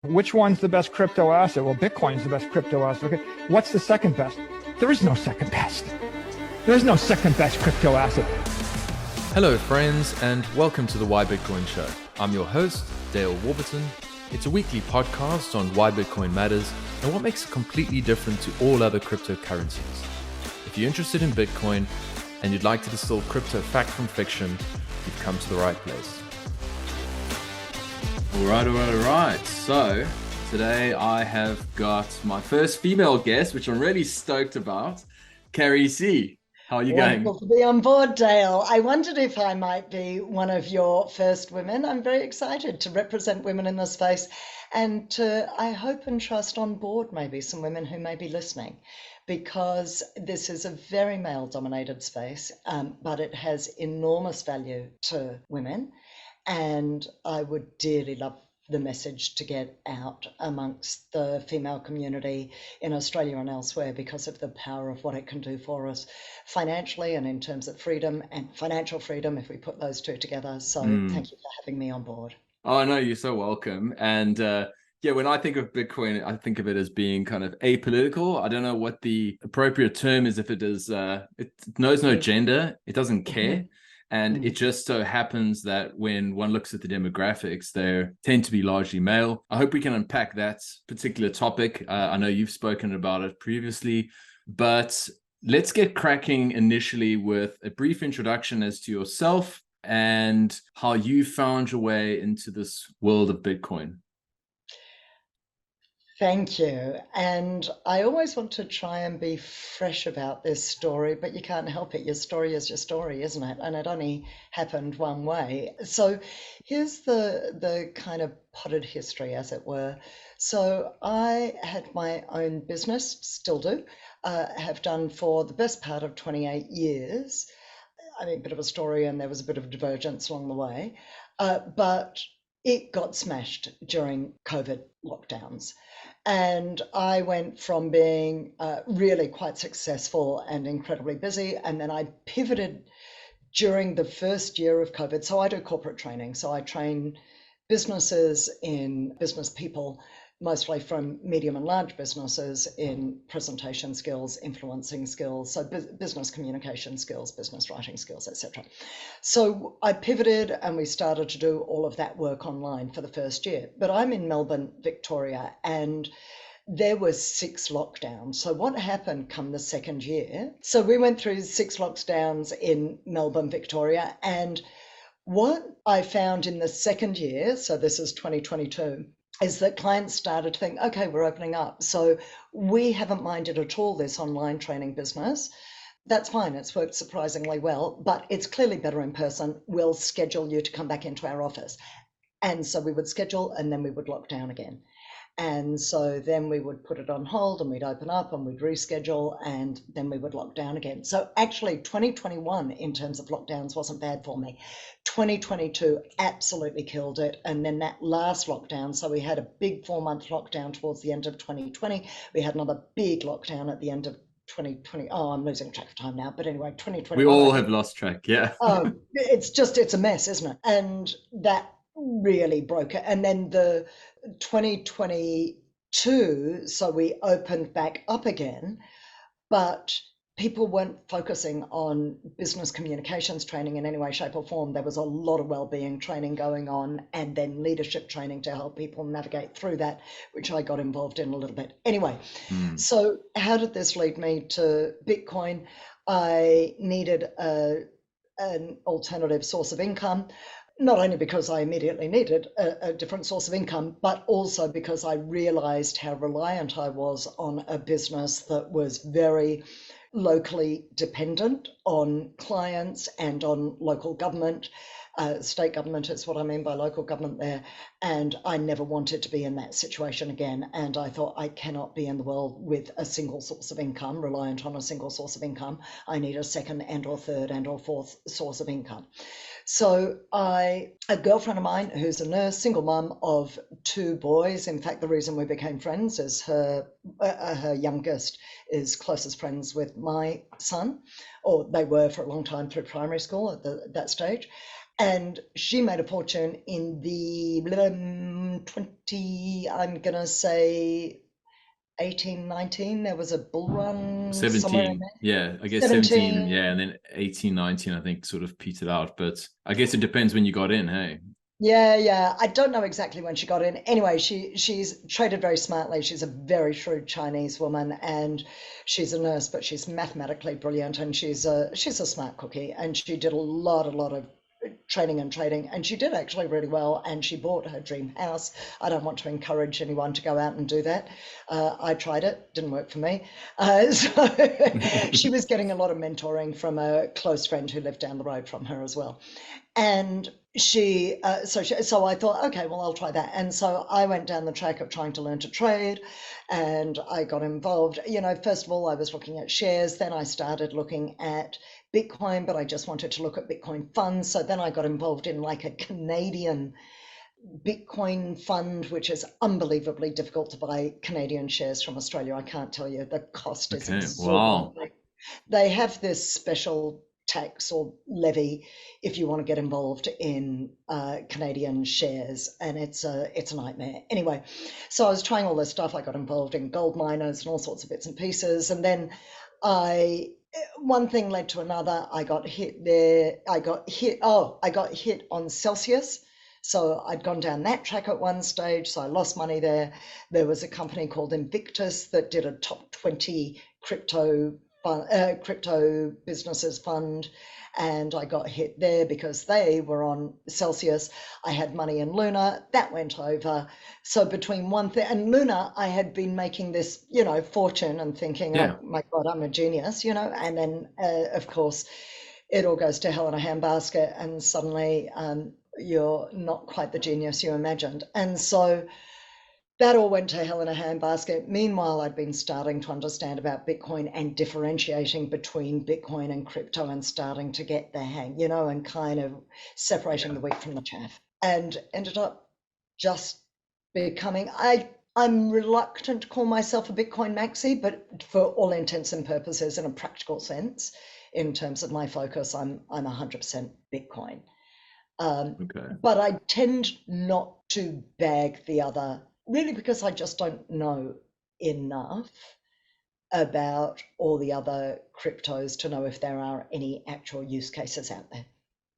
Which one's the best crypto asset? Well, Bitcoin's the best crypto asset. Okay. What's the second best? There is no second best. There is no second best crypto asset. Hello, friends, and welcome to the Why Bitcoin Show. I'm your host, Dale Warburton. It's a weekly podcast on why Bitcoin matters and what makes it completely different to all other cryptocurrencies. If you're interested in Bitcoin and you'd like to distill crypto fact from fiction, you've come to the right place. All right. So today I have got my first female guest, which I'm really stoked about, Carri Cee. How are you going? Wonderful to be on board, Dale. I wondered if I might be one of your first women. I'm very excited to represent women in this space and to, I hope and trust, on board maybe some women who may be listening, because this is a very male-dominated space, but it has enormous value to women. And I would dearly love the message to get out amongst the female community in Australia and elsewhere because of the power of what it can do for us financially and in terms of freedom and financial freedom, if we put those two together. So thank you for having me on board. Oh, no, you're so welcome. And when I think of Bitcoin, I think of it as being kind of apolitical. I don't know what the appropriate term is. If it is, it knows no gender, it doesn't care. And it just so happens that when one looks at the demographics, they tend to be largely male. I hope we can unpack that particular topic. I know you've spoken about it previously, but let's get cracking initially with a brief introduction as to yourself and how you found your way into this world of Bitcoin. Thank you. And I always want to try and be fresh about this story, but you can't help it. Your story is your story, isn't it? And it only happened one way. So here's the kind of potted history, as it were. So I had my own business, still do, have done for the best part of 28 years. I mean, a bit of a story, and there was a bit of divergence along the way, but it got smashed during COVID lockdowns. And I went from being really quite successful and incredibly busy, and then I pivoted during the first year of COVID. So I do corporate training. So I train businesses in business people, mostly from medium and large businesses, in presentation skills, influencing skills, so business communication skills, business writing skills, etc. So I pivoted and we started to do all of that work online for the first year. But I'm in Melbourne, Victoria, and there were 6 lockdowns. So what happened come the second year? So we went through 6 lockdowns in Melbourne, Victoria, and what I found in the second year, so this is 2022, is that clients started to think, okay, we're opening up. So we haven't minded at all this online training business. That's fine. It's worked surprisingly well, but it's clearly better in person. We'll schedule you to come back into our office. And so we would schedule and then we would lock down again. And so then we would put it on hold and we'd open up and we'd reschedule and then we would lock down again. So actually 2021 in terms of lockdowns wasn't bad for me. 2022 absolutely killed it. And then that last lockdown, so we had a big 4-month lockdown towards the end of 2020. We had another big lockdown at the end of 2020. Oh, I'm losing track of time now. But anyway, 2021. We all have lost track, yeah. It's a mess, isn't it? And that really broke it. And then the 2022, so we opened back up again, but people weren't focusing on business communications training in any way, shape or form. There was a lot of wellbeing training going on and then leadership training to help people navigate through that, which I got involved in a little bit. Anyway, So how did this lead me to Bitcoin? I needed an alternative source of income. Not only because I immediately needed a different source of income, but also because I realized how reliant I was on a business that was very locally dependent on clients and on local government. State government is what I mean by local government there. And I never wanted to be in that situation again. And I thought, I cannot be in the world with a single source of income, reliant on a single source of income. I need a second and or third and or fourth source of income. So a girlfriend of mine who's a nurse, single mum of 2 boys. In fact, the reason we became friends is her youngest is closest friends with my son, or they were for a long time through primary school at that stage. And she made a fortune in the 20, I'm going to say 18, 19. There was a bull run somewhere in 17, there. yeah, I guess 17, 17. yeah, and then 18, 19, I think sort of petered out, but I guess it depends when you got in, hey. Yeah. I don't know exactly when she got in. Anyway, she's traded very smartly. She's a very shrewd Chinese woman, and she's a nurse, but she's mathematically brilliant, and she's a smart cookie. And she did a lot of training and trading, and she did actually really well. And she bought her dream house. I don't want to encourage anyone to go out and do that. I tried it, didn't work for me. So she was getting a lot of mentoring from a close friend who lived down the road from her as well. And so I thought, okay, well, I'll try that. And so I went down the track of trying to learn to trade, and I got involved. First of all, I was looking at shares. Then I started looking at Bitcoin, but I just wanted to look at Bitcoin funds. So then I got involved in like a Canadian Bitcoin fund, which is unbelievably difficult to buy Canadian shares from Australia. I can't tell you, the cost is Okay, exorbitant. wow. They have this special tax or levy if you want to get involved in Canadian shares, and it's a nightmare. Anyway, so I was trying all this stuff. I got involved in gold miners and all sorts of bits and pieces, and then one thing led to another. I got hit there. I got hit on Celsius. So I'd gone down that track at one stage, so I lost money there. There was a company called Invictus that did a top 20 crypto businesses fund, and I got hit there because they were on Celsius. I had money in Luna, that went over. So between one thing and Luna, I had been making this, fortune and thinking, Yeah. oh my God, I'm a genius, and then of course it all goes to hell in a handbasket, and suddenly you're not quite the genius you imagined. And so that all went to hell in a handbasket. Meanwhile, I'd been starting to understand about Bitcoin and differentiating between Bitcoin and crypto and starting to get the hang, and kind of separating the wheat from the chaff, and ended up just becoming, I'm reluctant to call myself a Bitcoin Maxi, but for all intents and purposes, in a practical sense, in terms of my focus, I'm 100% Bitcoin. Okay. But I tend not to bag the other, really, because I just don't know enough about all the other cryptos to know if there are any actual use cases out there.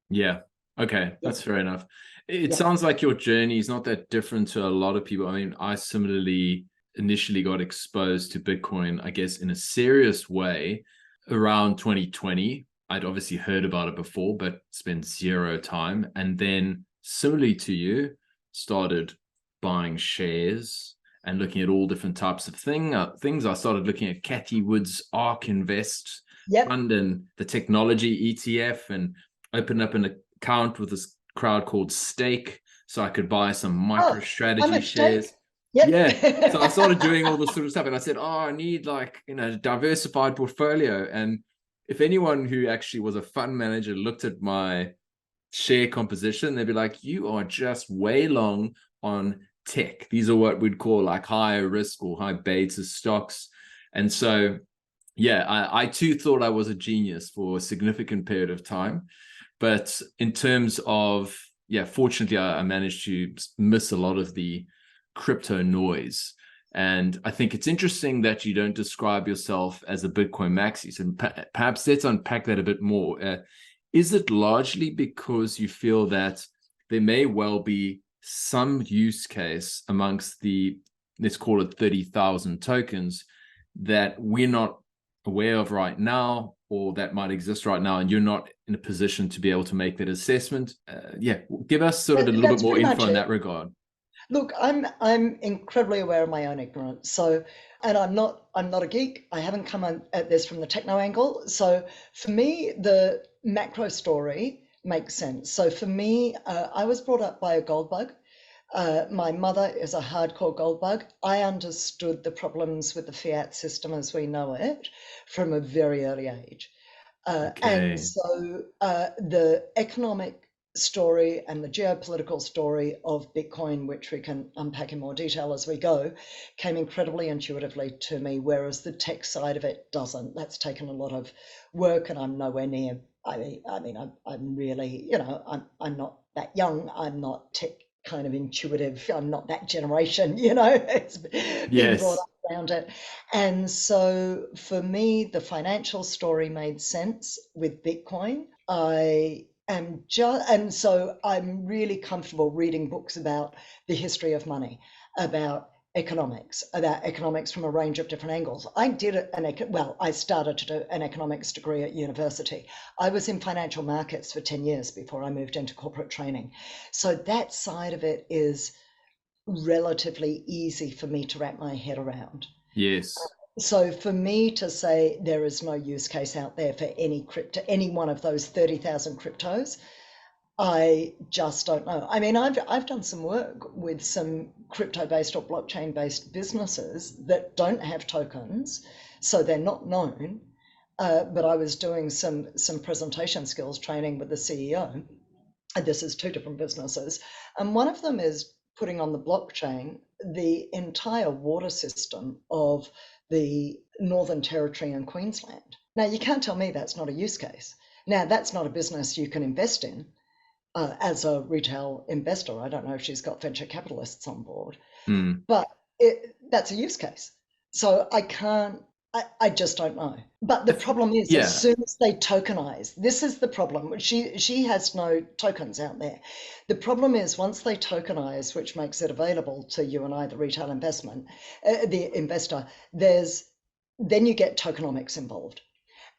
Yeah. Okay. Yeah. That's fair enough. It Yeah. sounds like your journey is not that different to a lot of people. I mean, I similarly initially got exposed to Bitcoin, I guess, in a serious way around 2020. I'd obviously heard about it before, but spent zero time. And then, similarly to you, started buying shares and looking at all different types of things. I started looking at Cathy Wood's ARK Invest Yep. fund and the technology ETF, and opened up an account with this crowd called Stake, so I could buy some I'm MicroStrategy at shares. stake. Yep. Yeah. So I started doing all this sort of stuff, and I said, oh, I need diversified portfolio. And if anyone who actually was a fund manager looked at my share composition, they'd be like, you are just way long on tech. These are what we'd call like high risk or high beta stocks. And so, yeah, I too thought I was a genius for a significant period of time. But in terms of, fortunately, I managed to miss a lot of the crypto noise. And I think it's interesting that you don't describe yourself as a Bitcoin Maxi. So perhaps let's unpack that a bit more. Is it largely because you feel that there may well be some use case amongst the, let's call it 30,000 tokens, that we're not aware of right now, or that might exist right now, and you're not in a position to be able to make that assessment? Give us sort of a little bit more info in that regard. Look, I'm incredibly aware of my own ignorance. So, and I'm not a geek. I haven't come at this from the techno angle. So for me, the macro story makes sense. So for me, I was brought up by a gold bug. My mother is a hardcore gold bug. I understood the problems with the fiat system as we know it from a very early age. And so the economic story and the geopolitical story of Bitcoin, which we can unpack in more detail as we go, came incredibly intuitively to me, whereas the tech side of it doesn't. That's taken a lot of work, and I'm nowhere near I'm really, I'm not that young. I'm not tech kind of intuitive. I'm not that generation, it's been brought Yes. up around it. And so for me, the financial story made sense with Bitcoin. And so I'm really comfortable reading books about the history of money, about economics from a range of different angles. I started to do an economics degree at university. I was in financial markets for 10 years before I moved into corporate training. So that side of it is relatively easy for me to wrap my head around. Yes. So for me to say there is no use case out there for any one of those 30,000 cryptos, I just don't know. I mean, I've done some work with some crypto-based or blockchain-based businesses that don't have tokens, so they're not known. But I was doing some presentation skills training with the CEO, and this is two different businesses, and one of them is putting on the blockchain the entire water system of the Northern Territory and Queensland. Now, you can't tell me that's not a use case. Now, that's not a business you can invest in as a retail investor. I don't know if she's got venture capitalists on board, Mm. but that's a use case. So I just don't know. But the problem is, as Yeah. soon as they tokenize, this is the problem. She has no tokens out there. The problem is once they tokenize, which makes it available to you and I, the retail the investor, then you get tokenomics involved.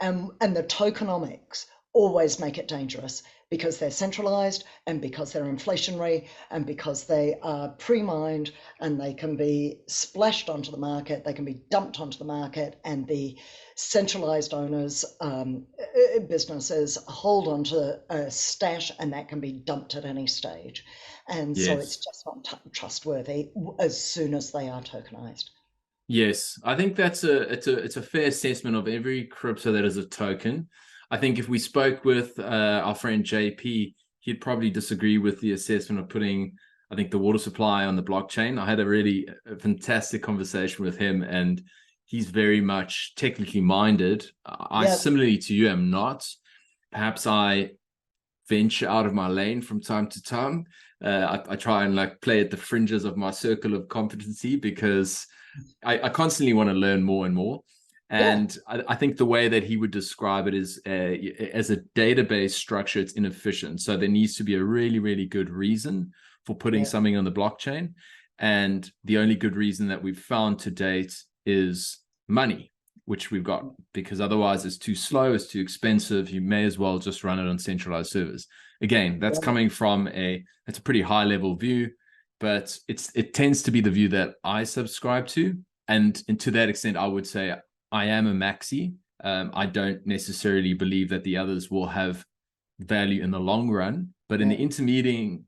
And the tokenomics always make it dangerous because they're centralized and because they're inflationary and because they are pre-mined and they can be splashed onto the market, they can be dumped onto the market, and the centralized owners, businesses hold onto a stash and that can be dumped at any stage. And so it's Yes. just not trustworthy as soon as they are tokenized. Yes, I think it's a fair assessment of every crypto that is a token. I think if we spoke with our friend JP, he'd probably disagree with the assessment of putting, I think, the water supply on the blockchain. I had a fantastic conversation with him, and he's very much technically minded. I Yeah, similarly to you am not. Perhaps I venture out of my lane from time to time. I try and like play at the fringes of my circle of competency because I constantly want to learn more and more. yeah, And I think the way that he would describe it is as a database structure, it's inefficient. So there needs to be a really, really good reason for putting yeah, something on the blockchain. And the only good reason that we've found to date is money, which we've got, because otherwise it's too slow, it's too expensive. You may as well just run it on centralized servers. Again, that's yeah. coming from it's a pretty high level view, but it tends to be the view that I subscribe to. And to that extent, I would say I am a maxi. I don't necessarily believe that the others will have value in the long run. But in the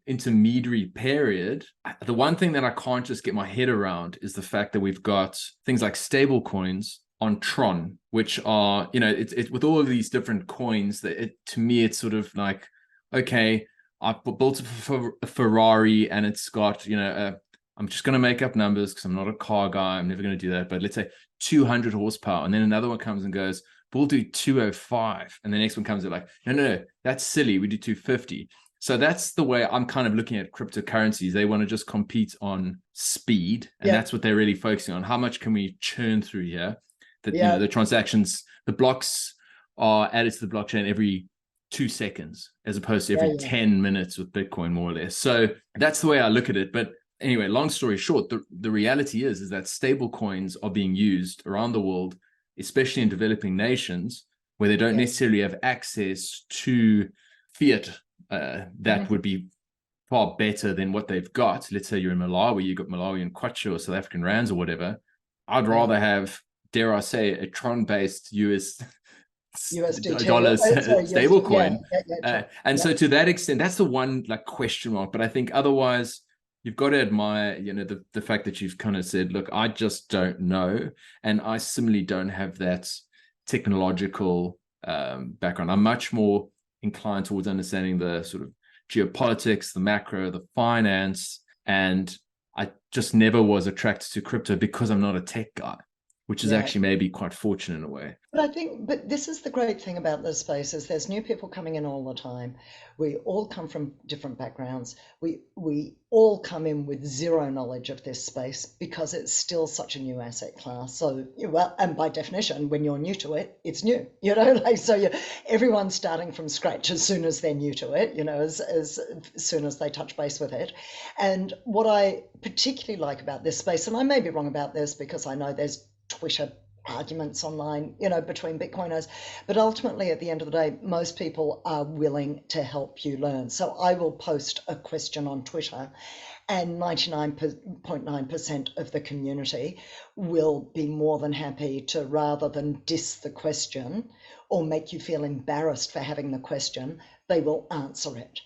intermediary period, the one thing that I can't just get my head around is the fact that we've got things like stable coins on Tron, which are, it's with all of these different coins that to me, it's sort of like, okay, I built a Ferrari and it's got, I'm just going to make up numbers because I'm not a car guy. I'm never going to do that. But let's say 200 horsepower. And then another one comes and goes, we'll do 205. And the next one comes and like, no, that's silly. We do 250. So that's the way I'm kind of looking at cryptocurrencies. They want to just compete on speed. And that's what they're really focusing on. How much can we churn through here? That, the transactions, the blocks are added to the blockchain every 2 seconds, as opposed to every 10 minutes with Bitcoin, more or less. So that's the way I look at it. But anyway, long story short, the reality is that stable coins are being used around the world, especially in developing nations where they don't necessarily have access to fiat that would be far better than what they've got. Let's say you're in Malawi, you've got Malawian kwacha or South African rands or whatever. I'd rather have, dare I say, a Tron-based USDT, dollars stable coin. And so to that extent, that's the one like question mark. But I think otherwise, you've got to admire, the fact that you've kind of said, look, I just don't know. And I similarly don't have that technological background. I'm much more inclined towards understanding the sort of geopolitics, the macro, the finance. And I just never was attracted to crypto because I'm not a tech guy. which is Yeah. actually maybe quite fortunate in a way. But this is the great thing about this space is there's new people coming in all the time. We all come from different backgrounds. We all come in with zero knowledge of this space because it's still such a new asset class. So, well, and by definition, when you're new to it, it's new, like, so everyone's starting from scratch as soon as they're new to it, as soon as they touch base with it. And what I particularly like about this space, and I may be wrong about this because I know there's Twitter arguments online, between Bitcoiners, but ultimately at the end of the day, most people are willing to help you learn. So I will post a question on Twitter and 99.9% of the community will be more than happy to, rather than diss the question or make you feel embarrassed for having the question, they will answer it.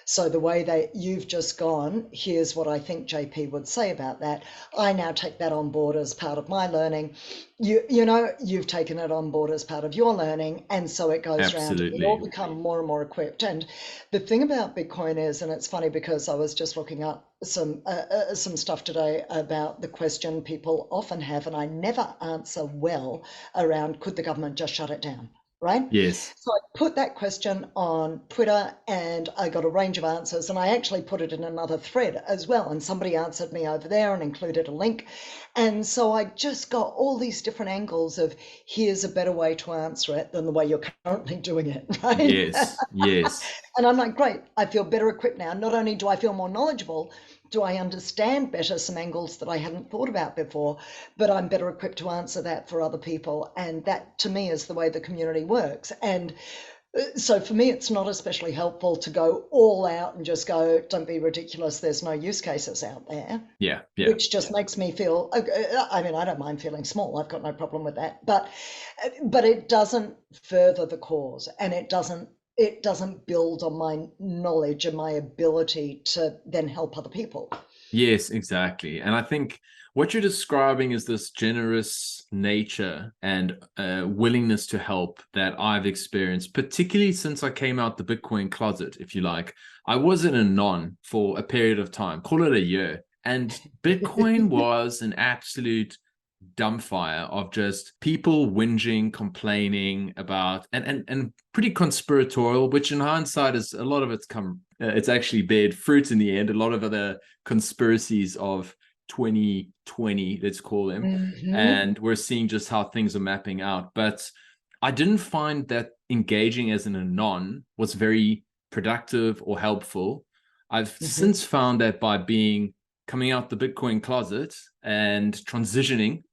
So the way that you've just gone, here's what I think JP would say about that. I now take that on board as part of my learning. You've taken it on board as part of your learning. And so it goes around. We all become more and more equipped. And the thing about Bitcoin is, and it's funny because I was just looking up some stuff today about the question people often have, and I never answer well, around could the government just shut it down? Right? Yes. So I put that question on Twitter and I got a range of answers, and I actually put it in another thread as well. And somebody answered me over there and included a link. And so I just got all these different angles of here's a better way to answer it than the way you're currently doing it. Right? Yes. Yes. And I'm like, great, I feel better equipped now. Not only do I feel more knowledgeable, do I understand better some angles that I hadn't thought about before, but I'm better equipped to answer that for other people. And that to me is the way the community works. And so for me, it's not especially helpful to go all out and just go, don't be ridiculous, there's no use cases out there. Yeah. Which just makes me feel, I mean, I don't mind feeling small. I've got no problem with that. But it doesn't further the cause, and it doesn't build on my knowledge and my ability to then help other people. Yes, exactly. And I think what you're describing is this generous nature and willingness to help that I've experienced, particularly since I came out the Bitcoin closet, if you like. I was in a non for a period of time, call it a year. And Bitcoin was an absolute dumbfire of just people whinging, complaining about, and pretty conspiratorial, which in hindsight is a lot of it's actually bared fruit in the end. A lot of other conspiracies of 2020, let's call them, and we're seeing just how things are mapping out. But I didn't find that engaging as an anon was very productive or helpful. I've since found that by coming out the Bitcoin closet and transitioning,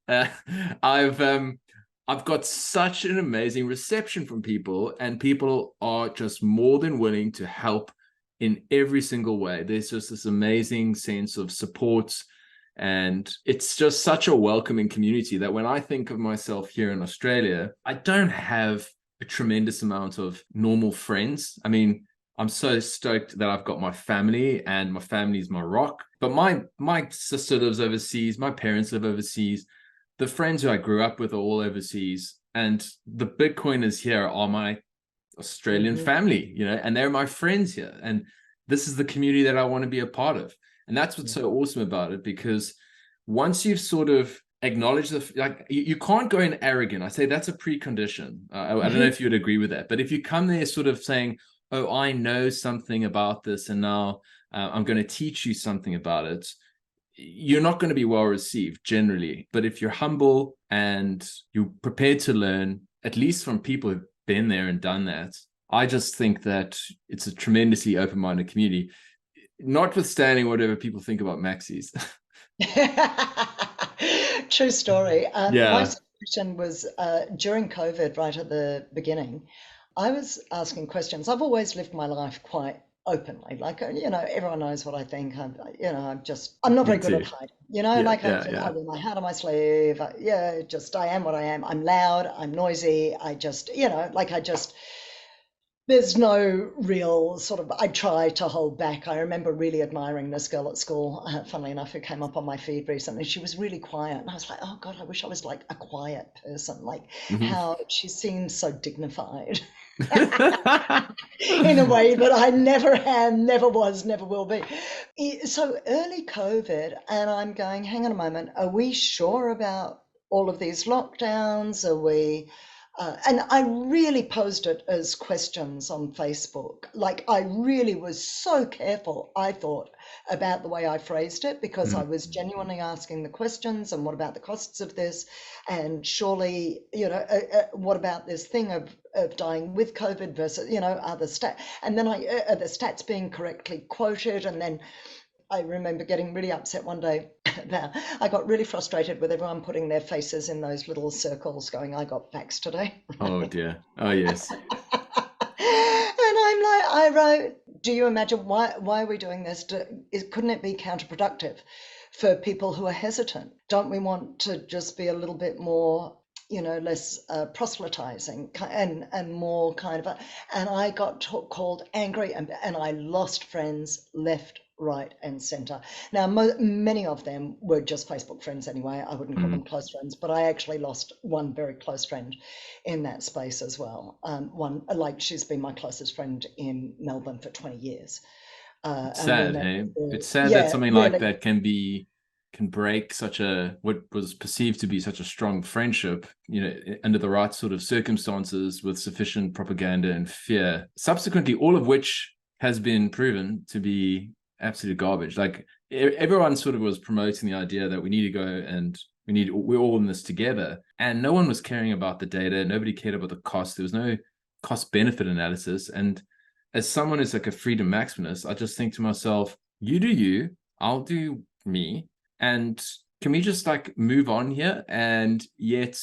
I've got such an amazing reception from people, and people are just more than willing to help in every single way. There's just this amazing sense of support, and it's just such a welcoming community that when I think of myself here in Australia, I don't have a tremendous amount of normal friends. I mean, I'm so stoked that I've got my family, and my family is my rock. But my sister lives overseas. My parents live overseas. The friends who I grew up with are all overseas. And the Bitcoiners here are my Australian family, and they're my friends here. And this is the community that I want to be a part of. And that's what's so awesome about it, because once you've sort of acknowledged you can't go in arrogant. I say that's a precondition. I don't know if you would agree with that. But if you come there sort of saying, oh, I know something about this, and now I'm going to teach you something about it, you're not going to be well received generally. But if you're humble and you're prepared to learn, at least from people who've been there and done that, I just think that it's a tremendously open-minded community, notwithstanding whatever people think about Maxis. True story. Yeah. My situation was during COVID, right at the beginning, I was asking questions. I've always lived my life quite openly. Like, everyone knows what I think. I'm not very good at hiding, I wear my heart on my sleeve. I am what I am. I'm loud, I'm noisy. There's no real sort of, I try to hold back. I remember really admiring this girl at school, funnily enough, who came up on my feed recently. She was really quiet. And I was like, oh God, I wish I was like a quiet person, like how she seems so dignified in a way that I never am, never was, never will be. So early COVID, and I'm going, hang on a moment, are we sure about all of these lockdowns? Are we and I really posed it as questions on Facebook. Like, I really was so careful, I thought, about the way I phrased it, because I Mm. was genuinely asking the questions. And what about the costs of this? And surely, what about this thing of dying with COVID versus, are the and then are the stats being correctly quoted? And then I remember getting really upset one day about, I got really frustrated with everyone putting their faces in those little circles going, I got facts today. Oh dear. Oh yes. And I'm like, I wrote, do you imagine why are we doing this? Couldn't it be counterproductive for people who are hesitant? Don't we want to just be a little bit more, less proselytizing and more kind of and I got called angry, and I lost friends left, right, and center. Now, many of them were just Facebook friends anyway. I wouldn't call them Mm. close friends, but I actually lost one very close friend in that space as well. One, like, she's been my closest friend in Melbourne for 20 years. It's And we sad, met, hey? It's sad that yeah, something like really. that can break such a what was perceived to be such a strong friendship, under the right sort of circumstances with sufficient propaganda and fear. Subsequently, all of which has been proven to be absolute garbage. Like everyone sort of was promoting the idea that we need to go and we're all in this together, and no one was caring about the data. Nobody cared about the cost. There was no cost benefit analysis. And as someone who's like a freedom maximalist, I just think to myself, you do you, I'll do me, and can we just like move on here? And yet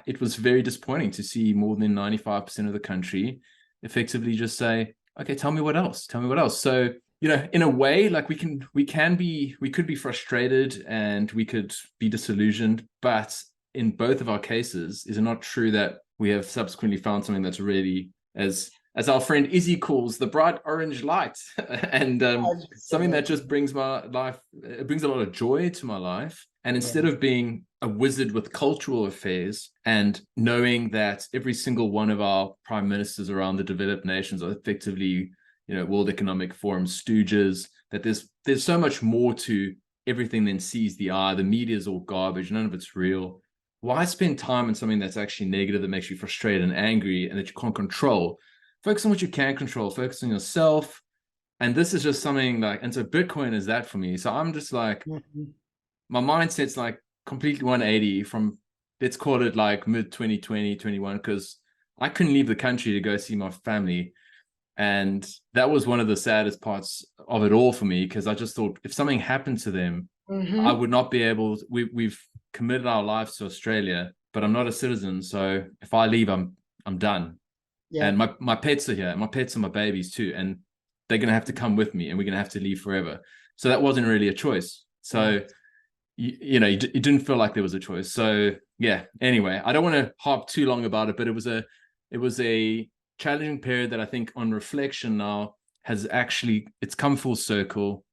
it was very disappointing to see more than 95% of the country effectively just say, okay, tell me what else, tell me what else. So, in a way, like we could be frustrated and we could be disillusioned, but in both of our cases, is it not true that we have subsequently found something that's really, as our friend Izzy calls, the bright orange light, and something that just Absolutely. brings my life, it brings a lot of joy to my life. And instead Yeah. of being a wizard with cultural affairs and knowing that every single one of our prime ministers around the developed nations are effectively, World Economic Forum stooges, that there's so much more to everything than sees the eye. The media is all garbage, none of it's real. Why spend time on something that's actually negative, that makes you frustrated and angry and that you can't control? Focus on what you can control, focus on yourself. And this is just something like, and so Bitcoin is that for me. So I'm just like, Mhm. my mindset's like completely 180 from, let's call it like mid 2020, 21, because I couldn't leave the country to go see my family. And that was one of the saddest parts of it all for me, because I just thought if something happened to them, I Mhm. would not be able to, we've committed our lives to Australia, but I'm not a citizen. So if I leave, I'm done. Yeah. And my pets are here. My pets are my babies too, and they're gonna have to come with me, and we're gonna have to leave forever. So that wasn't really a choice. Yeah. So it didn't feel like there was a choice. So yeah. Anyway, I don't want to harp too long about it, but it was a challenging period that I think, on reflection now, it's come full circle.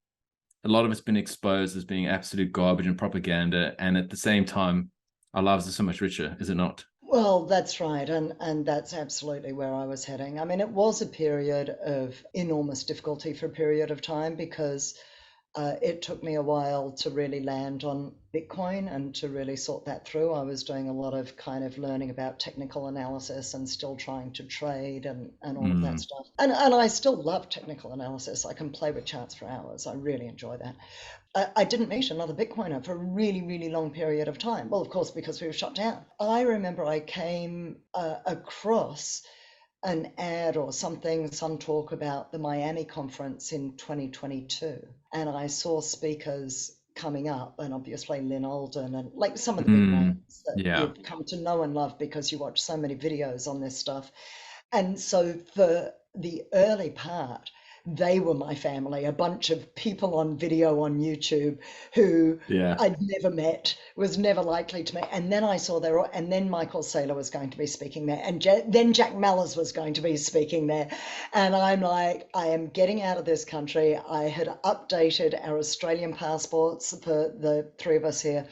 A lot of it's been exposed as being absolute garbage and propaganda, and at the same time, our lives are so much richer, is it not? Well, that's right, and that's absolutely where I was heading. I mean, it was a period of enormous difficulty for a period of time, because it took me a while to really land on Bitcoin and to really sort that through. I was doing a lot of kind of learning about technical analysis and still trying to trade and all of that Mm, stuff. And I still love technical analysis. I can play with charts for hours. I really enjoy that. I didn't meet another Bitcoiner for a really, really long period of time. Well, of course, because we were shut down. I remember I came across an ad or something, some talk about the Miami conference in 2022. And I saw speakers coming up, and obviously Lynn Alden and like some of the big mm, names that yeah. you've come to know and love because you watch so many videos on this stuff. And so for the early part, they were my family, a bunch of people on video on YouTube who Yeah. I'd never met, was never likely to meet. And then I saw there, and then Michael Saylor was going to be speaking there, and then Jack Mallers was going to be speaking there. And I'm like, I am getting out of this country. I had updated our Australian passports for the three of us here.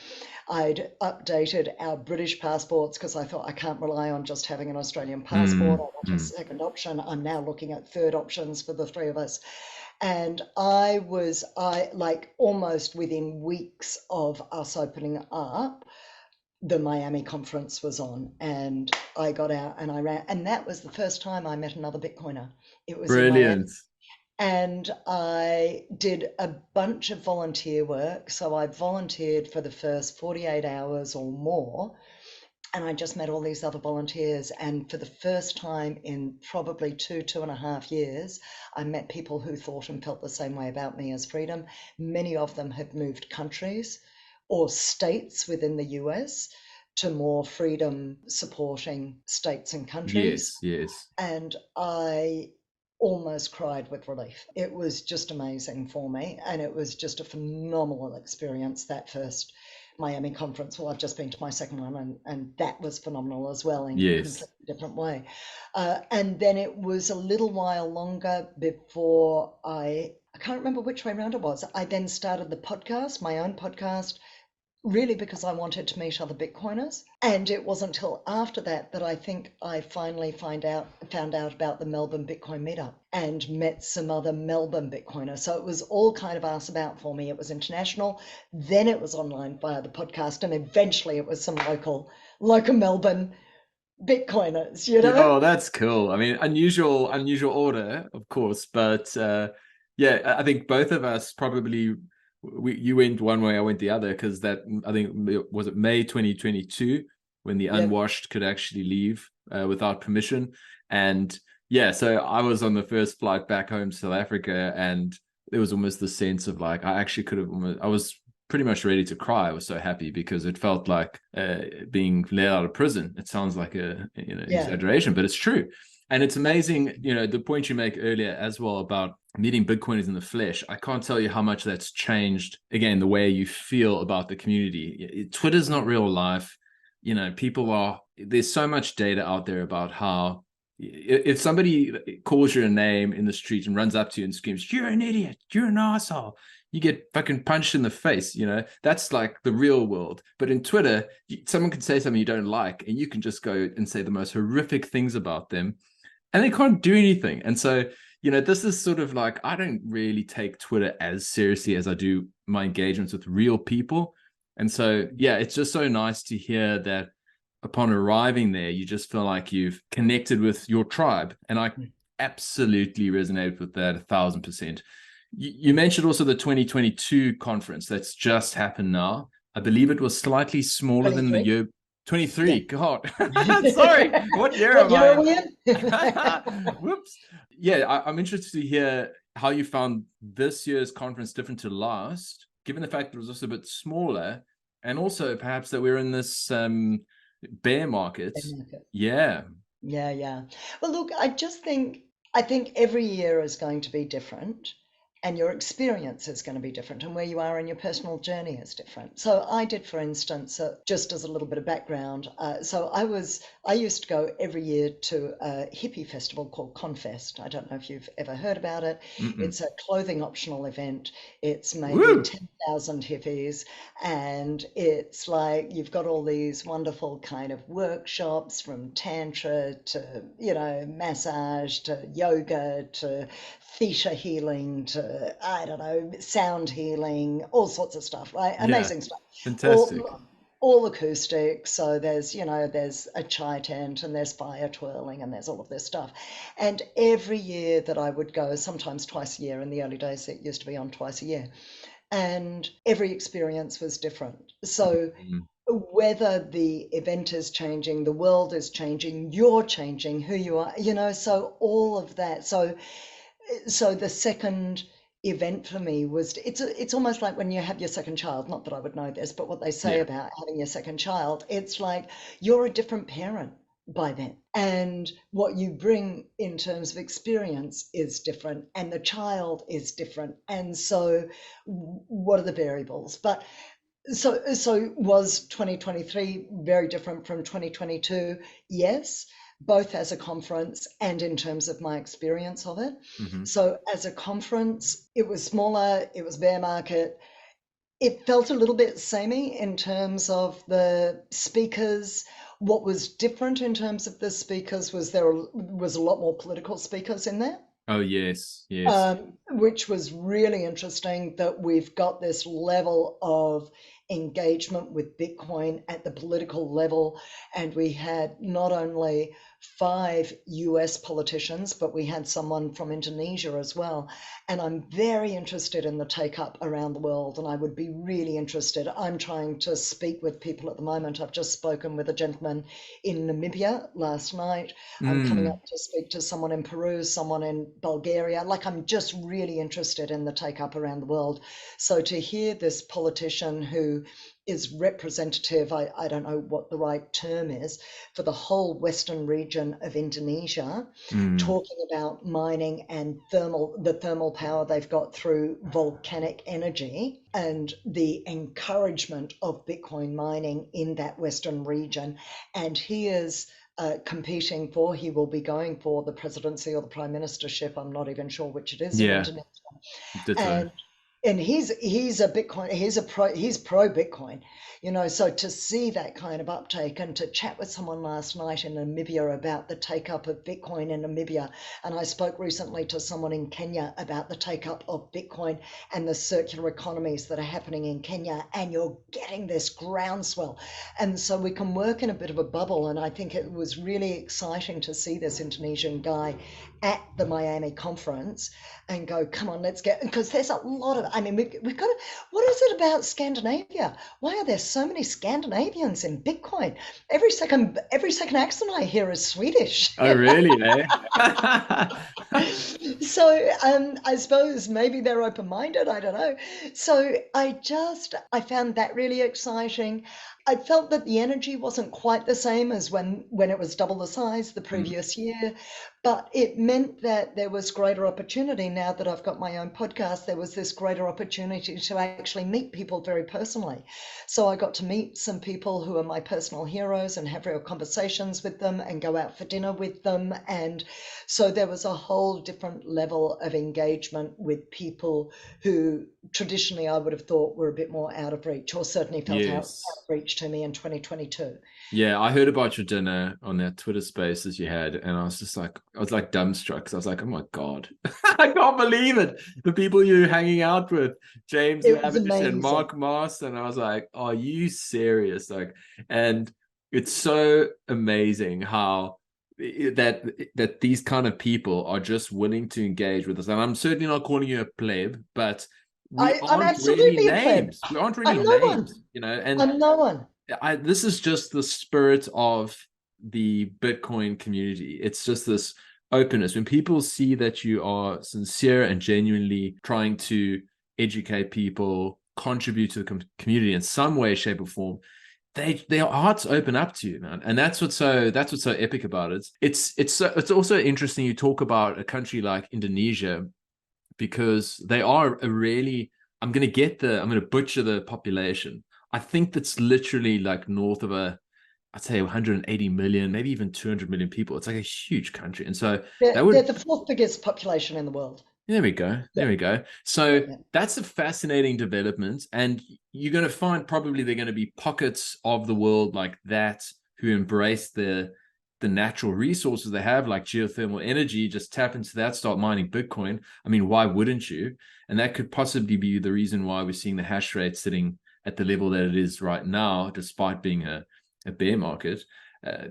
I'd updated our British passports because I thought I can't rely on just having an Australian passport. I Mm, want a mm. second option. I'm now looking at third options for the three of us. And I like almost within weeks of us opening up, the Miami conference was on, and I got out and I ran, and that was the first time I met another Bitcoiner. It was in Miami. Brilliant. And I did a bunch of volunteer work. So I volunteered for the first 48 hours or more. And I just met all these other volunteers. And for the first time in probably 2.5 years, I met people who thought and felt the same way about me as freedom. Many of them had moved countries or states within the US to more freedom supporting states and countries. Yes, yes. And I almost cried with relief. It was just amazing for me. And it was just a phenomenal experience, that first Miami conference. Well, I've just been to my second one, and that was phenomenal as well in a Yes. completely different way. And then it was a little while longer before I can't remember which way around it was. I then started the podcast, my own podcast, really because I wanted to meet other Bitcoiners. And it wasn't until after that that I think I finally found out about the Melbourne Bitcoin meetup and met some other Melbourne Bitcoiners. So it was all kind of asked about for me. It was international, then it was online via the podcast, and eventually it was some local Melbourne Bitcoiners, you know? Oh, that's cool. I mean, unusual order, of course, but yeah, I think both of us probably you went one way, I went the other, because that, I think, was it May 2022 when the Yep. unwashed could actually leave without permission. And yeah, so I was on the first flight back home to South Africa, and there was almost the sense of like, I actually could have I was pretty much ready to cry. I was so happy because it felt like being let out of prison. It sounds like a exaggeration, but it's true. And it's amazing, the point you make earlier as well about meeting Bitcoiners in the flesh. I can't tell you how much that's changed, again, the way you feel about the community. Twitter's not real life. There's so much data out there about how if somebody calls your name in the street and runs up to you and screams, "You're an idiot, you're an asshole," you get fucking punched in the face. That's like the real world. But in Twitter, someone can say something you don't like, and you can just go and say the most horrific things about them, and they can't do anything. And so, this is sort of like, I don't really take Twitter as seriously as I do my engagements with real people. And so, yeah, it's just so nice to hear that upon arriving there, you just feel like you've connected with your tribe. And I absolutely resonate with that 1,000%. You mentioned also the 2022 conference that's just happened now. I believe it was slightly smaller than the year 23. Yeah. God, sorry. What year am I in? Whoops. Yeah, I'm interested to hear how you found this year's conference different to last, given the fact that it was also a bit smaller, and also perhaps that we're in this bear market. Yeah. Well, look, I think every year is going to be different, and your experience is going to be different, and where you are in your personal journey is different. So I did, for instance, just as a little bit of background, so I used to go every year to a hippie festival called Confest. I don't know if you've ever heard about it. It's a clothing optional event. It's maybe 10,000 hippies, and it's like you've got all these wonderful kind of workshops, from tantra to massage to yoga to theta healing to, I don't know, sound healing, all sorts of stuff, right? Amazing stuff. Fantastic. All acoustic. So there's a chai tent, and there's fire twirling, and there's all of this stuff. And every year that I would go, sometimes twice a year, in the early days it used to be on twice a year, and every experience was different. So whether the event is changing, the world is changing, you're changing, who you are, so all of that. So the second event for me was, it's almost like when you have your second child, not that I would know this, but what they say about having your second child, it's like you're a different parent by then, and what you bring in terms of experience is different, and the child is different. And so what are the variables? But so was 2023 very different from 2022? Yes, both as a conference and in terms of my experience of it. So as a conference, it was smaller, it was bear market. It felt a little bit samey in terms of the speakers. What was different in terms of the speakers was there was a lot more political speakers in there. Oh, yes. Which was really interesting, that we've got this level of engagement with Bitcoin at the political level. And we had not only 5 US politicians, but we had someone from Indonesia as well. And I'm very interested in the take up around the world, and I would be really interested. I'm trying to speak with people at the moment. I've just spoken with a gentleman in Namibia last night. I'm coming up to speak to someone in Peru, someone in Bulgaria. Like, I'm just really interested in the take up around the world. So to hear this politician who is representative, I don't know what the right term is, for the whole western region of Indonesia, talking about mining and the thermal power they've got through volcanic energy and the encouragement of Bitcoin mining in that western region. And he is competing for, he will be going for the presidency or the prime ministership, I'm not even sure which it is, of Indonesia. And he's a Bitcoin, he's pro Bitcoin, you know. So to see that kind of uptake, and to chat with someone last night in Namibia about the take up of Bitcoin in Namibia, and I spoke recently to someone in Kenya about the take up of Bitcoin and the circular economies that are happening in Kenya, and you're getting this groundswell, and so we can work in a bit of a bubble. And I think it was really exciting to see this Indonesian guy at the Miami conference and go, come on, let's get, because there's a lot of, I mean, we've got to, what is it about Scandinavia? Why are there so many Scandinavians in Bitcoin? Every second accent I hear is Swedish. Oh, really? Eh? So I suppose maybe they're open-minded, I don't know. So I found that really exciting. I felt that the energy wasn't quite the same as when it was double the size the previous year, but it meant that there was greater opportunity. Now that I've got my own podcast, there was this greater opportunity to actually meet people very personally. So I got to meet some people who are my personal heroes and have real conversations with them and go out for dinner with them. And so there was a whole different level of engagement with people who traditionally I would have thought were a bit more out of reach, or certainly felt out of reach to me in 2022. Yeah, I heard about your dinner on that Twitter Spaces you had, and I was like dumbstruck, because I was like, oh my God, I can't believe it. The people you're hanging out with, James Lavish and Mark Moss, and I was like, are you serious? Like, and it's so amazing how that these kind of people are just willing to engage with us. And I'm certainly not calling you a pleb, but we aren't really names. We aren't really names, you know. And I'm no one. This is just the spirit of the Bitcoin community. It's just this openness. When people see that you are sincere and genuinely trying to educate people, contribute to the community in some way, shape, or form, their hearts open up to you, man. And that's what's so epic about it. It's also interesting you talk about a country like Indonesia, because they are a really, I'm going to butcher the population. I think that's literally like north of I'd say 180 million, maybe even 200 million people. It's like a huge country. And so they're the 4th biggest population in the world. There we go. There we go. So that's a fascinating development. And you're going to find probably there are going to be pockets of the world like that who embrace the natural resources they have, like geothermal energy, just tap into that, start mining Bitcoin. I mean, why wouldn't you? And that could possibly be the reason why we're seeing the hash rate sitting at the level that it is right now, despite being a bear market.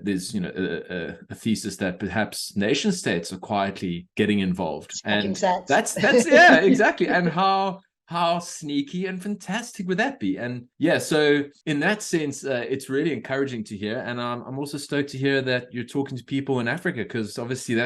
There's a thesis that perhaps nation states are quietly getting involved, and that's yeah, exactly. And how sneaky and fantastic would that be? And yeah, so in that sense, it's really encouraging to hear. And I'm also stoked to hear that you're talking to people in Africa, because obviously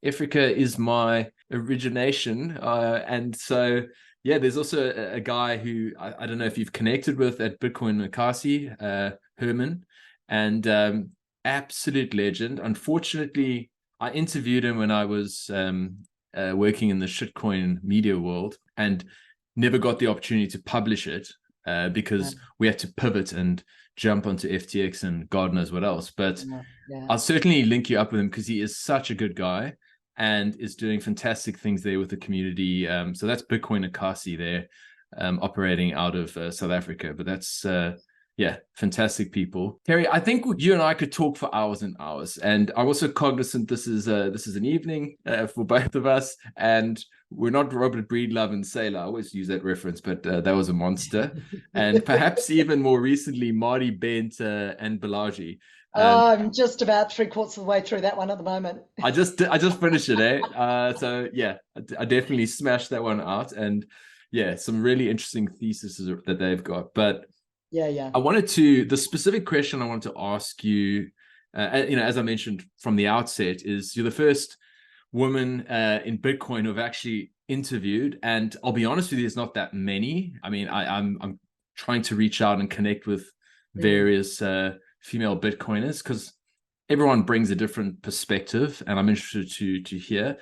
Africa is my origination, and so. Yeah, there's also a guy who I don't know if you've connected with at Bitcoin Maxi, Herman, and absolute legend. Unfortunately, I interviewed him when I was working in the shitcoin media world, and never got the opportunity to publish it because we had to pivot and jump onto FTX and God knows what else. But I'll certainly link you up with him, because he is such a good guy and is doing fantastic things there with the community. So that's Bitcoin Maxi there, operating out of South Africa. But that's Yeah, fantastic people. Carri, I think you and I could talk for hours and hours. And I'm also cognizant this is an evening for both of us, and we're not Robert Breedlove and Sailor. I always use that reference, but that was a monster. And perhaps even more recently, Marty Bent and Balaji. I'm just about 3/4 of the way through that one at the moment. I just finished it, so yeah, I definitely smashed that one out, and yeah, some really interesting theses that they've got. But Yeah. the specific question I wanted to ask you, as I mentioned from the outset, is you're the first woman in Bitcoin who've actually interviewed, and I'll be honest with you, there's not that many. I mean, I'm trying to reach out and connect with various female Bitcoiners because everyone brings a different perspective, and I'm interested to hear.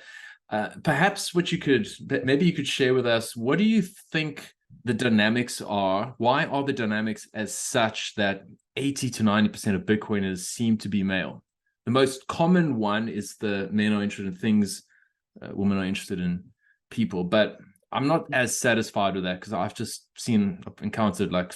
Perhaps maybe you could share with us, what do you think the dynamics are? Why are the dynamics as such that 80 to 90% of Bitcoiners seem to be male? The most common one is the men are interested in things, women are interested in people, but I'm not as satisfied with that because I've encountered like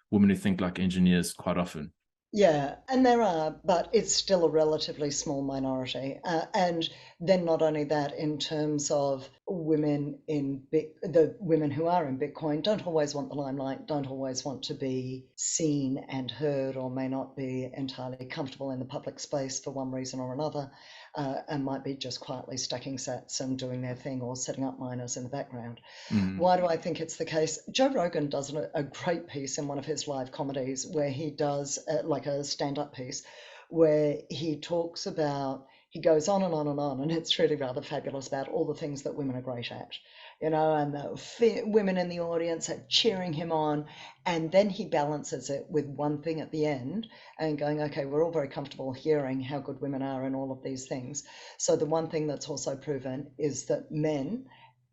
women who think like engineers quite often. Yeah, and there are, but it's still a relatively small minority. And then not only that, in terms of women the women who are in Bitcoin don't always want the limelight, don't always want to be seen and heard, or may not be entirely comfortable in the public space for one reason or another, and might be just quietly stacking sats and doing their thing or setting up miners in the background. Why do I think it's the case? Joe Rogan does a great piece in one of his live comedies where he does like a stand-up piece where he talks about, he goes on and on and on, and it's really rather fabulous about all the things that women are great at, and the women in the audience are cheering him on, and then he balances it with one thing at the end and going, okay, we're all very comfortable hearing how good women are in all of these things. So the one thing that's also proven is that men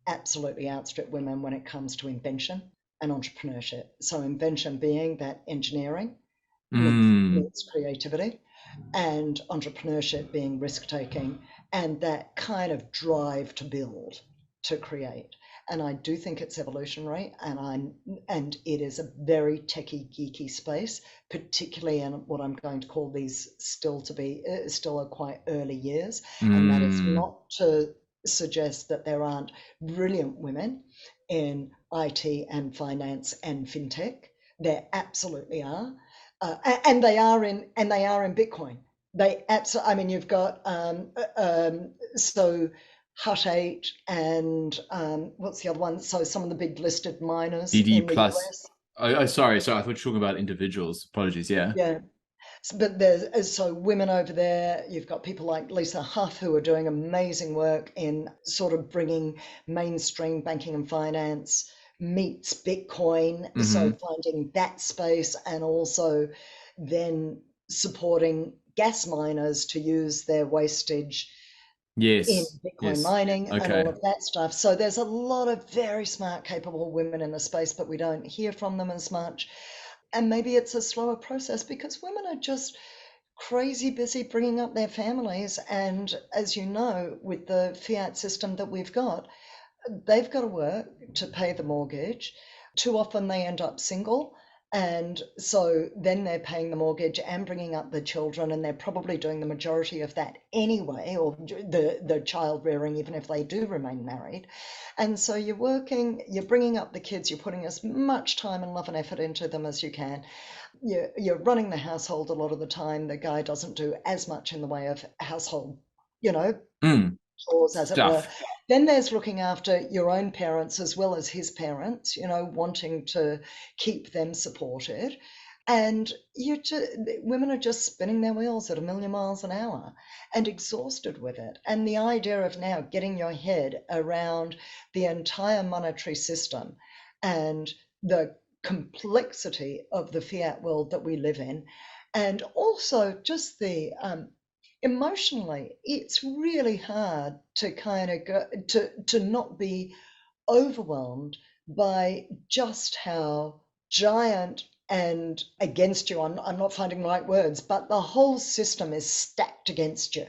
absolutely outstrip women when it comes to invention and entrepreneurship. So invention being that engineering meets creativity, and entrepreneurship being risk taking and that kind of drive to build, to create. And I do think it's evolutionary, and it is a very techie geeky space, particularly in what I'm going to call these still are quite early years. And that is not to suggest that there aren't brilliant women in IT and finance and fintech. There absolutely are, and they are in Bitcoin. I mean, you've got so Hut 8 and what's the other one? So some of the big listed miners DD in the plus. US. Sorry. I thought you were talking about individuals. Apologies. Yeah. Yeah. But there's women over there. You've got people like Lisa Huff who are doing amazing work in sort of bringing mainstream banking and finance meets Bitcoin. So finding that space, and also then supporting gas miners to use their wastage in Yes. Bitcoin Yes. mining and all Okay. of that stuff. So there's a lot of very smart, capable women in the space, but we don't hear from them as much. And maybe it's a slower process because women are just crazy busy bringing up their families. And as you know, with the fiat system that we've got, they've got to work to pay the mortgage. Too often they end up single. And so then they're paying the mortgage and bringing up the children, and they're probably doing the majority of that anyway, or the child rearing, even if they do remain married. And so you're working, you're bringing up the kids, you're putting as much time and love and effort into them as you can. You're running the household a lot of the time. The guy doesn't do as much in the way of household, chores, as it were. Stuff. Then there's looking after your own parents as well as his parents, wanting to keep them supported. And women are just spinning their wheels at 1,000,000 miles an hour and exhausted with it. And the idea of now getting your head around the entire monetary system and the complexity of the fiat world that we live in, and also just the emotionally, it's really hard to kind of go to not be overwhelmed by just how giant and against you. I'm not finding the right words, but the whole system is stacked against you.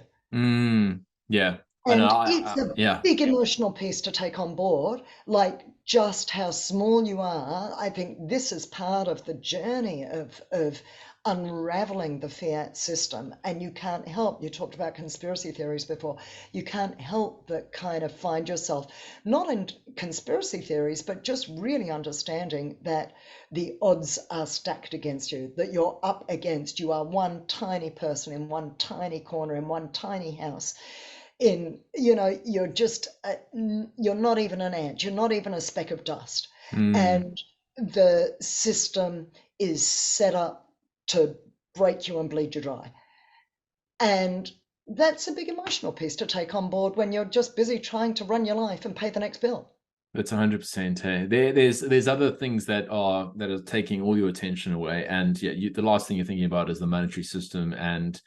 Yeah. I know. And it's a Yeah. big emotional piece to take on board, like just how small you are. I think this is part of the journey of unraveling the fiat system. And you can't help, you talked about conspiracy theories before, you can't help but kind of find yourself not in conspiracy theories, but just really understanding that the odds are stacked against you, that you're up against, you are one tiny person in one tiny corner in one tiny house. You're just you're not even an ant, you're not even a speck of dust, and the system is set up to break you and bleed you dry. And that's a big emotional piece to take on board when you're just busy trying to run your life and pay the next bill. That's 100%. Hey, there's other things that are taking all your attention away, and yeah, the last thing you're thinking about is the monetary system, and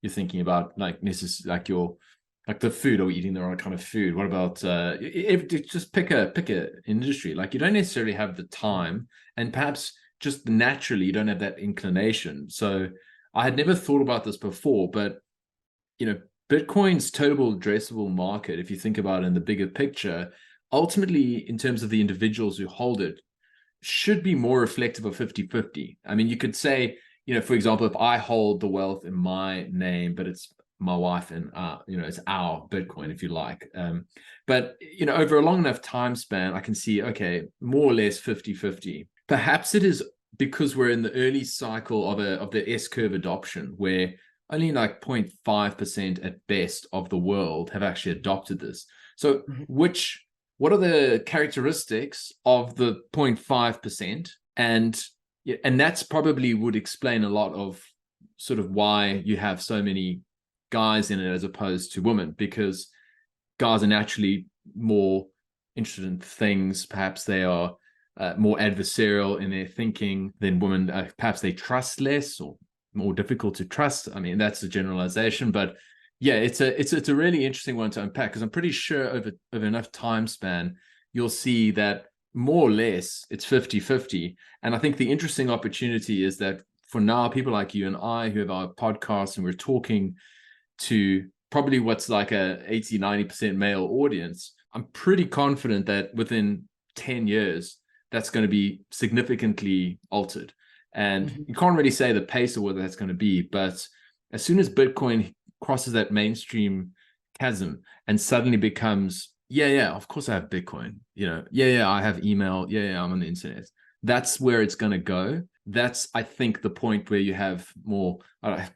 you're thinking about like the food. Are we eating the right kind of food? What about just pick a industry? Like, you don't necessarily have the time, and perhaps just naturally you don't have that inclination. So I had never thought about this before, but Bitcoin's total addressable market, if you think about it in the bigger picture, ultimately in terms of the individuals who hold it, should be more reflective of 50-50. I mean, you could say, for example, if I hold the wealth in my name, but it's my wife and it's our Bitcoin, if you like, but over a long enough time span, I can see, okay, more or less 50-50. Perhaps it is because we're in the early cycle of the S-curve adoption, where only like 0.5% at best of the world have actually adopted this. So what are the characteristics of the 0.5%? And that's probably would explain a lot of sort of why you have so many guys in it as opposed to women, because guys are naturally more interested in things. Perhaps they are more adversarial in their thinking than women. Perhaps they trust less, or more difficult to trust. I mean, that's a generalization, but yeah, it's a really interesting one to unpack, because I'm pretty sure over enough time span, you'll see that more or less it's 50-50. And I think the interesting opportunity is that for now, people like you and I who have our podcasts, and we're talking to probably what's like a 80-90% male audience, I'm pretty confident that within 10 years, that's going to be significantly altered. And you can't really say the pace of whether that's going to be, but as soon as Bitcoin crosses that mainstream chasm and suddenly becomes, of course I have Bitcoin, I have email, I'm on the internet, that's where it's going to go. That's, I think, the point where you have more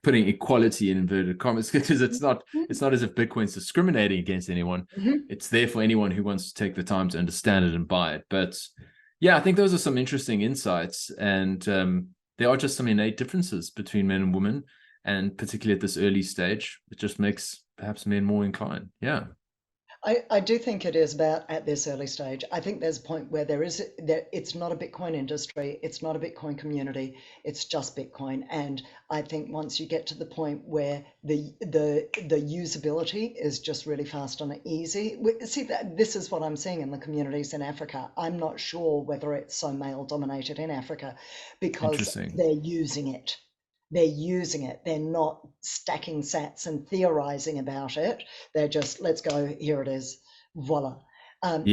putting equality in inverted commas, because it's not as if Bitcoin's discriminating against anyone. It's there for anyone who wants to take the time to understand it and buy it. But yeah, I think those are some interesting insights, and there are just some innate differences between men and women, and particularly at this early stage, it just makes perhaps men more inclined. Yeah. I do think it is about at this early stage. I think there's a point where it's not a Bitcoin industry, it's not a Bitcoin community, it's just Bitcoin. And I think once you get to the point where the usability is just really fast and easy, see that this is what I'm seeing in the communities in Africa. I'm not sure whether it's so male dominated in Africa, because they're using it. They're using it. They're not stacking sats and theorizing about it. They're just, let's go, here it is, voila. And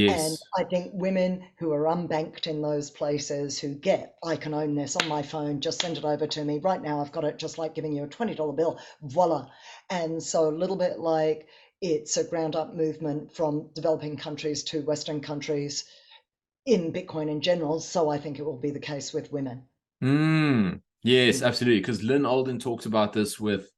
I think women who are unbanked in those places, who get, I can own this on my phone, just send it over to me. Right now, I've got it, just like giving you a $20 bill, voila. And so a little bit like it's a ground up movement from developing countries to Western countries in Bitcoin in general. So I think it will be the case with women. Yes, absolutely. Because Lynn Alden talks about this with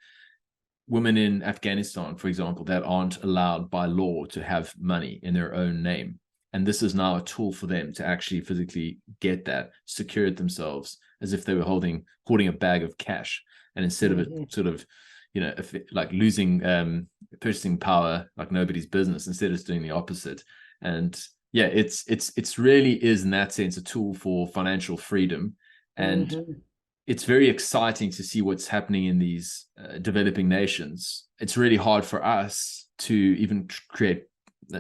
women in Afghanistan, for example, that aren't allowed by law to have money in their own name. And this is now a tool for them to actually physically get that, secure it themselves, as if they were holding a bag of cash. And instead of it sort of, like losing purchasing power like nobody's business, instead it's doing the opposite. And yeah, it's really is in that sense a tool for financial freedom. And it's very exciting to see what's happening in these developing nations. It's really hard for us to even create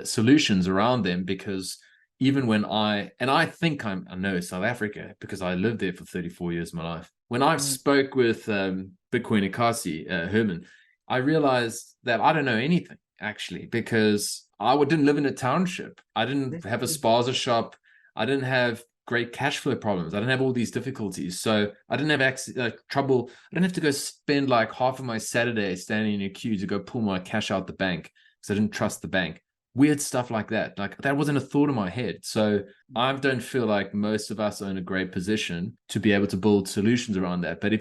solutions around them, because even when I know South Africa because I lived there for 34 years of my life. When I spoke with Bitcoiner Carri Cee, Herman, I realized that I don't know anything. actually, because I didn't live in a township. I didn't have a spaza shop. I didn't have great cash flow problems. I didn't have all these difficulties. So I didn't have trouble. I didn't have to go spend like half of my Saturday standing in a queue to go pull my cash out the bank because I didn't trust the bank. Weird stuff like that. Like that wasn't a thought in my head. So I don't feel like most of us are in a great position to be able to build solutions around that. But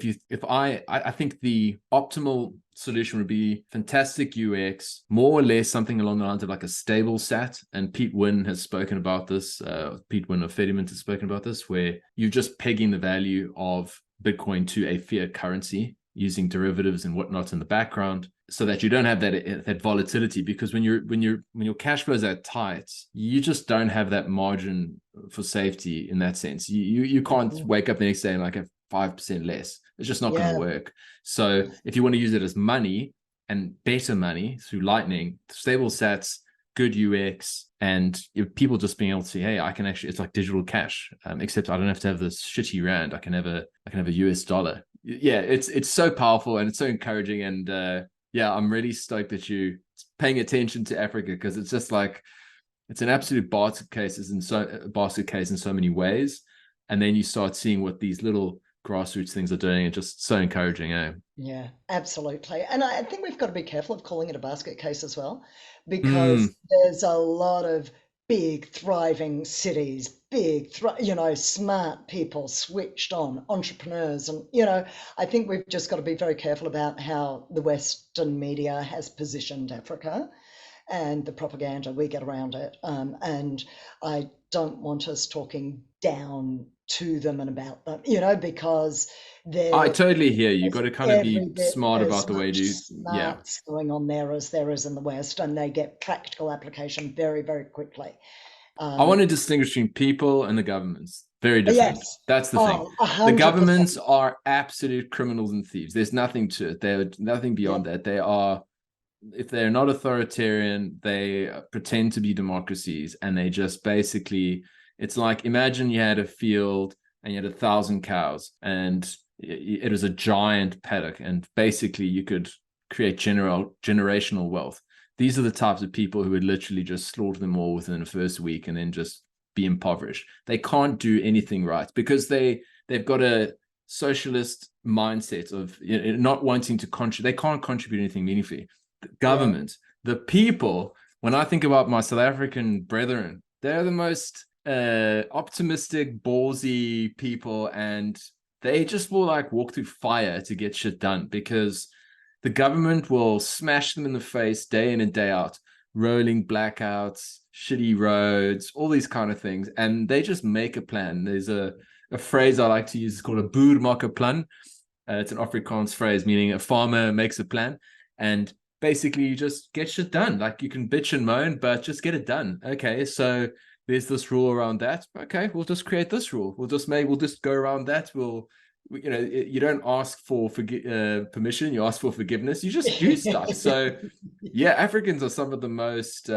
I think the optimal solution would be fantastic UX, more or less something along the lines of like a stable sat. And Pete Wynn has spoken about this. Pete Wynn of Fediment has spoken about this, where you're just pegging the value of Bitcoin to a fiat currency using derivatives and whatnot in the background, so that you don't have that volatility. Because when your cash flows are tight, you just don't have that margin for safety in that sense. You can't wake up the next day and like have 5% less. It's just not going to work. So if you want to use it as money and better money through Lightning, stable sats, good UX, and people just being able to say, hey, I can actually, it's like digital cash, except I don't have to have this shitty rand. I can have a US dollar. Yeah, it's so powerful and it's so encouraging. And yeah, I'm really stoked that you're paying attention to Africa, because it's just like, it's an absolute basket case in so many ways. And then you start seeing what these little grassroots things are doing, and just so encouraging. Yeah, absolutely. And I think we've got to be careful of calling it a basket case as well, because there's a lot of big thriving cities, smart people, switched on entrepreneurs. And, I think we've just got to be very careful about how the Western media has positioned Africa and the propaganda we get around it. And I don't want us talking down to them and about them, because I totally hear you. Got to kind of be smart about the way you smarts going on there as there is in the West, and they get practical application very, very quickly. I want to distinguish between people and the governments. Very different. Yes. That's the thing. 100%. The governments are absolute criminals and thieves. There's nothing to it. They're nothing beyond that. They are, if they're not authoritarian, they pretend to be democracies, and they just basically, it's like, imagine you had a field and you had 1,000 cows, and it was a giant paddock, and basically you could create generational wealth. These are the types of people who would literally just slaughter them all within the first week and then just be impoverished. They can't do anything right because they've got a socialist mindset of not wanting to contribute. They can't contribute anything meaningfully. The government, the people, when I think about my South African brethren, they're the most optimistic, ballsy people, and they just will like walk through fire to get shit done, because the government will smash them in the face day in and day out, rolling blackouts, shitty roads, all these kind of things. And they just make a plan. There's a phrase I like to use, it's called a boer maak 'n plan. It's an Afrikaans phrase meaning a farmer makes a plan. And basically you just get shit done. Like, you can bitch and moan, but just get it done. Okay, so there's this rule around that. Okay, we'll just create this rule. We'll just go around that. You don't ask for permission, you ask for forgiveness. You just do stuff. So yeah, Africans are some of the most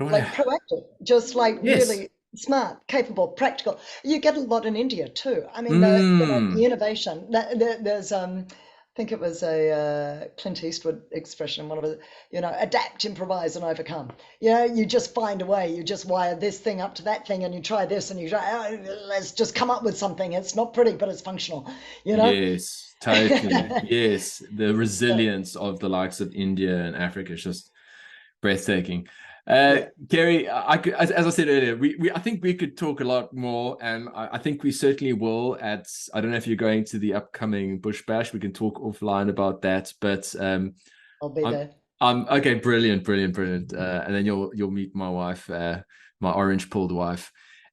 proactive, just like really smart, capable, practical. You get a lot in India too. I mean, the innovation. There's I think it was a Clint Eastwood expression, one of it, adapt, improvise, and overcome. You just find a way. You just wire this thing up to that thing, and you try this, and you try, let's just come up with something. It's not pretty, but it's functional. Yes, totally. Yes, the resilience of the likes of India and Africa is just breathtaking. Carri, as I said earlier, I think we could talk a lot more, and I think we certainly will. I don't know if you're going to the upcoming Bush Bash. We can talk offline about that. But I'll be there. Okay, brilliant. And then you'll meet my wife, my orange-pilled wife.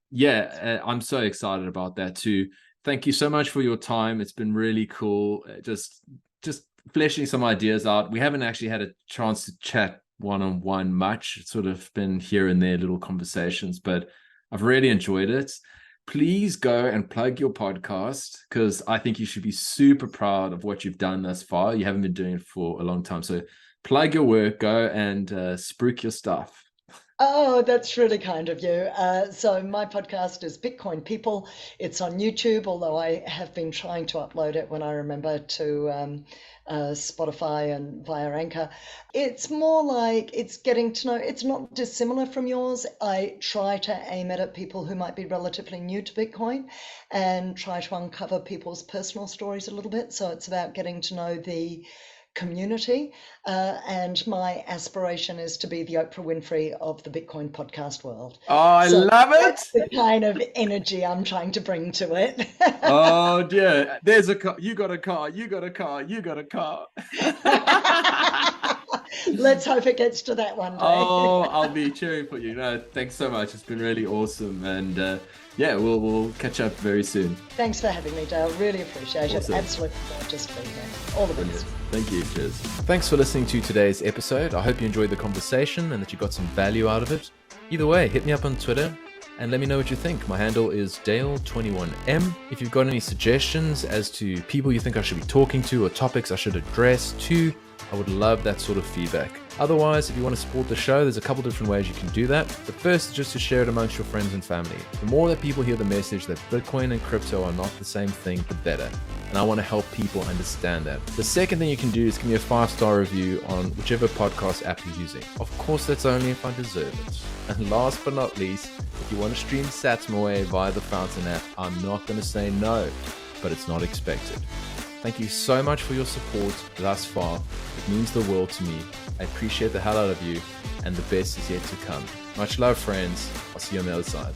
Yeah, I'm so excited about that too. Thank you so much for your time. It's been really cool. Just fleshing some ideas out. We haven't actually had a chance to chat one-on-one much. It's sort of been here and there little conversations, but I've really enjoyed it. Please go and plug your podcast, because I think you should be super proud of what you've done thus far. You haven't been doing it for a long time, so plug your work, go and spruik your stuff. Oh, that's really kind of you. So my podcast is Bitcoin People. It's on YouTube, although I have been trying to upload it when I remember to Spotify and via Anchor. It's more like it's getting to know, it's not dissimilar from yours. I try to aim it at people who might be relatively new to Bitcoin and try to uncover people's personal stories a little bit. So it's about getting to know the community. And my aspiration is to be the Oprah Winfrey of the Bitcoin podcast world. Oh, I So love it. that's the kind of energy I'm trying to bring to it. Oh dear, there's a car. You got a car. You got a car. You got a car. Let's hope it gets to that one day. Oh, I'll be cheering for you. No, thanks so much. It's been really awesome, and yeah, we'll catch up very soon. Thanks for having me, Dale. Really appreciate Awesome. it. Absolutely gorgeous to be here. All the best. Thank you. Cheers. Thanks for listening to today's episode. I hope you enjoyed the conversation and that you got some value out of it. Either way, hit me up on Twitter and let me know what you think. My handle is Dale21M. If you've got any suggestions as to people you think I should be talking to or topics I should address too, I would love that sort of feedback. Otherwise, if you want to support the show, there's a couple different ways you can do that. The first is just to share it amongst your friends and family. The more that people hear the message that Bitcoin and crypto are not the same thing, the better. And I want to help people understand that. The second thing you can do is give me a 5-star review on whichever podcast app you're using. Of course, that's only if I deserve it. And last but not least, if you want to stream sats my way via the Fountain app, I'm not going to say no, but it's not expected. Thank you so much for your support thus far. It means the world to me. I appreciate the hell out of you, and the best is yet to come. Much love, friends. I'll see you on the other side.